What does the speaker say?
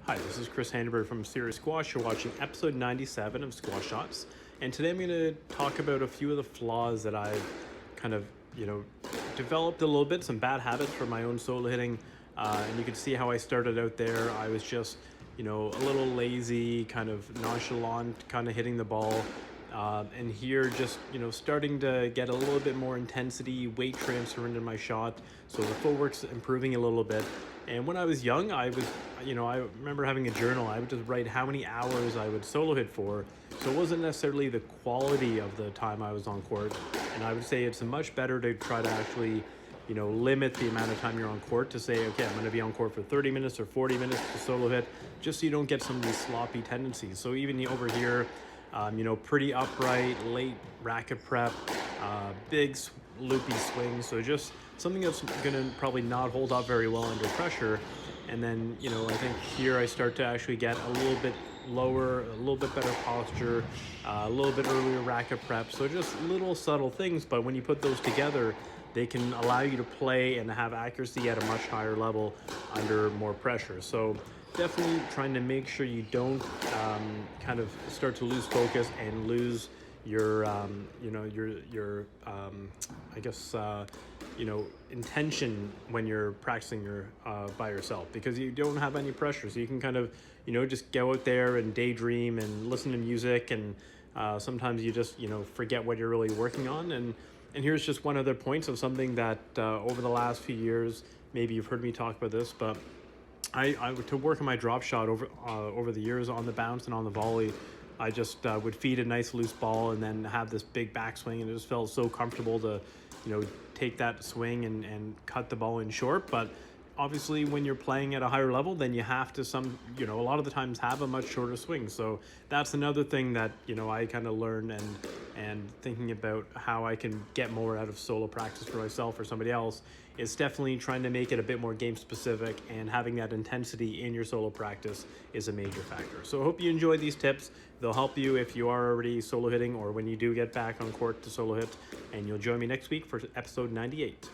Hi, this is Chris Handenberg from Serious Squash. You're watching episode 97 of Squash Shots. And today I'm going to talk about a few of the flaws that I've kind of, developed a little bit, some bad habits for my own solo hitting. And you can see how I started out there. I was just, a little lazy, kind of nonchalant, kind of hitting the ball. And here, just starting to get a little bit more intensity, weight transfer into my shot, so the footwork's improving a little bit. And when I was young, I remember having a journal. I would just write how many hours I would solo hit for. So it wasn't necessarily the quality of the time I was on court. And I would say it's much better to try to actually limit the amount of time you're on court, to say, okay, I'm going to be on court for 30 minutes or 40 minutes to solo hit, just so you don't get some of these sloppy tendencies. So even over here, pretty upright, late racket prep, big loopy swing. So just something that's going to probably not hold up very well under pressure. And then, I think here I start to actually get a little bit lower, a little bit better posture, a little bit earlier racket prep. So just little subtle things, but when you put those together, they can allow you to play and have accuracy at a much higher level under more pressure. So definitely trying to make sure you don't kind of start to lose focus and lose your intention when you're practicing your by yourself, because you don't have any pressure, so you can kind of just go out there and daydream and listen to music, and sometimes you just forget what you're really working on. And here's just one other point of something that over the last few years, maybe you've heard me talk about this, but I to work on my drop shot over the years on the bounce and on the volley, I just would feed a nice loose ball and then have this big backswing, and it just felt so comfortable to take that swing and cut the ball in short. But obviously when you're playing at a higher level, then you have to a lot of the times have a much shorter swing. So that's another thing that I kind of learned, and thinking about how I can get more out of solo practice for myself or somebody else is definitely trying to make it a bit more game specific, and having that intensity in your solo practice is a major factor. So I hope you enjoy these tips. They'll help you if you are already solo hitting, or when you do get back on court to solo hit. And you'll join me next week for episode 98.